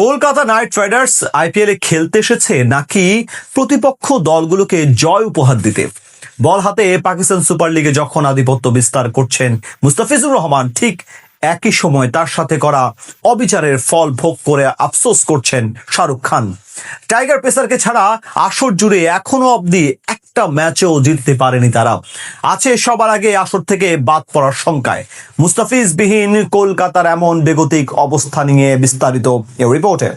Kolkata night Riders আইপিএলে খেলতে এসেছে নাকি প্রতিপক্ষ দলগুলোকে জয় উপহার দিতে? বল হাতে পাকিস্তান সুপার লিগে যখন আধিপত্য বিস্তার করছেন মুস্তাফিজুর রহমান, ঠিক একই সময় তার সাথে করা অবিচারের ফল ভোগ করে আফসোস করছেন শাহরুখ খান। টাইগার পেসারকে ছাড়া আসর জুড়ে এখনো অব্দি একটা ম্যাচও জিততে পারেনি তারা। আছে সবার আগে আসর থেকে বাদ পড়ার শঙ্কায় মুস্তাফিজবিহীন কলকাতার এমন বেগতিক অবস্থা নিয়ে বিস্তারিত এই রিপোর্টে।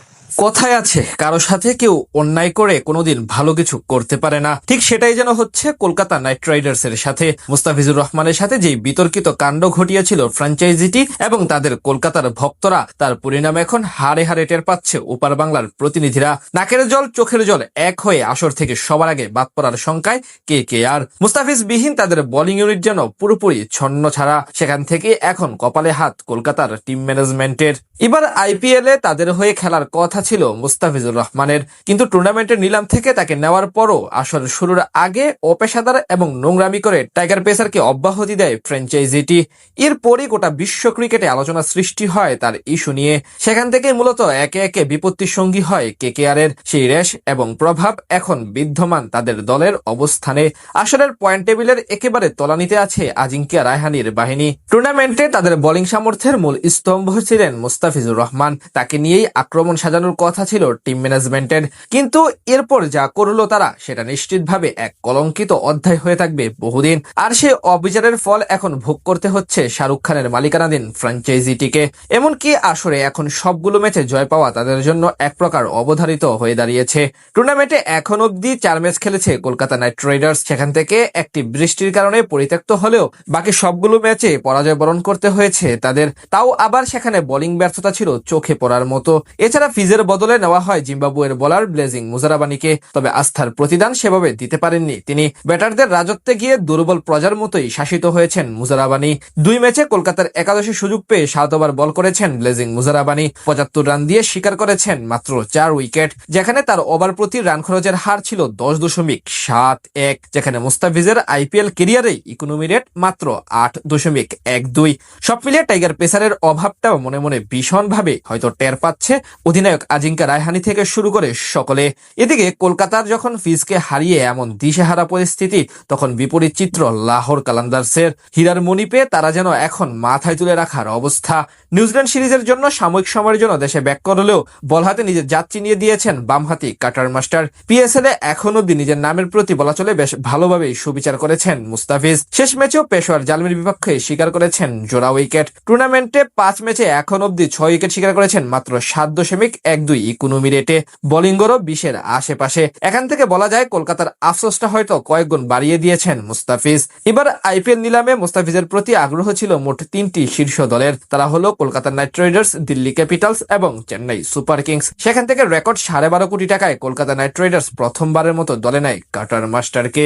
কথায় আছে, কারো সাথে কেউ অন্যায় করে কোনোদিন ভালো কিছু করতে পারে না। ঠিক সেটাই যেন হচ্ছে কলকাতা নাইট রাইডার্স এর সাথে। মুস্তাফিজুর রহমানের সাথে যেই বিতর্কিত কাণ্ড ঘটিয়েছিল ফ্র্যাঞ্চাইজিটি এবং তাদের কলকাতার ভক্তরা, তার পরিণাম এখন হাড়ে হাড়ে টের পাচ্ছে ওপার বাংলার প্রতিনিধিরা। নাকের জল চোখের জল এক হয়ে আসর থেকে সবার আগে বাদ পড়ার শঙ্কায় KKR। মুস্তাফিজ বিহীন তাদের বোলিং ইউনিট যেন পুরোপুরি ছন্ন ছাড়া। সেখান থেকে এখন কপালে হাত কলকাতার টিম ম্যানেজমেন্টের। এবার IPL এ তাদের হয়ে খেলার কথা ছিল মুস্তাফিজুর রহমানের, কিন্তু টুর্নামেন্টের নিলাম থেকে তাকে নেওয়ার পরও আসর শুরুর আগে অপেশাদার এবং নোংরামি করে টাইগার পেসারকে অব্যাহতি দেয় ফ্র্যাঞ্চাইজিটি। এরপরই গোটা বিশ্ব ক্রিকেটে আলোচনা সৃষ্টি হয় তার ইস্যু নিয়ে। সেখান থেকে মূলত একে একে বিপত্তির সঙ্গী হয় KKR এর। সেই রেশ এবং প্রভাব এখন বিদ্যমান তাদের দলের অবস্থানে। আসরের পয়েন্ট টেবিলের একেবারে তলানিতে আছে আজিঙ্কিয়া রায়হানির বাহিনী। টুর্নামেন্টে তাদের বোলিং সামর্থ্যের মূল স্তম্ভ ছিলেন মুস্তাফিজুর রহমান। তাকে নিয়েই আক্রমণ সাজানোর কথা ছিল টিম ম্যানেজমেন্টের, কিন্তু এরপর যা করলো তারা, সেটা নিশ্চিতভাবে এক কলঙ্কিত অধ্যায় হয়ে থাকবে বহুদিন। আর সে অবিচারের ফল এখন ভোগ করতে হচ্ছে শাহরুখ খানের মালিকানাধীন ফ্র্যাঞ্চাইজিটিকে। এমনকি আসরে এখন সবগুলো ম্যাচে জয় পাওয়া তাদের জন্য এক প্রকার অবধারিত হয়ে দাঁড়িয়েছে। টুর্নামেন্টে এখন অব্দি 4 ম্যাচ খেলেছে কলকাতা নাইট রাইডার্স। সেখান থেকে একটি বৃষ্টির কারণে পরিত্যক্ত হলেও বাকি সবগুলো ম্যাচে পরাজয় বরণ করতে হয়েছে তাদের। তাও আবার সেখানে বোলিং ব্যর্থতা ছিল চোখে পড়ার মতো। এছাড়া ফিজের বদলে নেওয়া হয় জিম্বাবুয়ের বোলার ব্লেজিং মুজারাবানিকে, তবে আস্থার প্রতিদান সেভাবে দিতে পারেননি তিনি। ব্যাটারদের রাজত্বে গিয়ে দুর্বল প্রজার মতোই শাসিত হয়েছেন মুজারাবানি। 2 ম্যাচে কলকাতার একাদশে সুযোগ পেয়ে 7 ওভার বল করেছেন ব্লেজিং মুজারাবানি। 75 রান দিয়ে শিকার করেছেন মাত্র 4 উইকেট, যেখানে তার ওভার প্রতি রান খরচের হার ছিল 10.71, যেখানে মুস্তাফিজের IPL কেরিয়ারে ইকোনমি রেট মাত্র 8.12। সব মিলিয়ে টাইগার পেসারের অভাবটাও মনে মনে ভীষণভাবে হয়তো টের পাচ্ছে অধিনায়ক আজিঙ্কা রায়হানি থেকে শুরু করে সকলে। এদিকে কলকাতার যখন ফিজকে হারিয়ে এমন দিশেহারা পরিস্থিতি, তখন বিপরীত চিত্র লাহোর কালান্দার্সের। হীরার মণি পেয়ে তারা যেন এখন মাথায় তুলে রাখার অবস্থা। নিউজিল্যান্ড সিরিজের জন্য সাময়িক সময়ের জন্য দেশে ব্যাক করলেও বল হাতে নিজের জাত চিনিয়ে দিয়েছেন বামহাতি কাটার মাস্টার। PSL এ এখন অব্দি নিজের নামের প্রতি বলা চলে বেশ ভালোভাবেই সুবিচার করেছেন মুস্তাফিজ। শেষ ম্যাচেও পেশোয়ার জালমির বিপক্ষে শিকার করেছেন জোড়া উইকেট। টুর্নামেন্টে 5 ম্যাচে এখন অব্দি 6 উইকেট শিকার করেছেন মাত্র 7.12 ইকোনমি রেটে। বোলিংগরও 20-এর আশেপাশে। এখান থেকে বলা যায় কলকাতার আফসোসটা হয়তো কয়েক গুণ বাড়িয়ে দিয়েছেন মুস্তাফিজ। এবার IPL নিলামে মুস্তাফিজের প্রতি আগ্রহ ছিল মোট 3টি শীর্ষ দলের। তারা হলো Kolkata night Riders, Delhi Capitals এবং চেন্নাই সুপার কিংস। সেখান থেকে রেকর্ড 12.5 কোটি টাকায় কলকাতা নাইট রাইডার্স প্রথমবারের মতো দলে নেয় কাটার মাস্টারকে।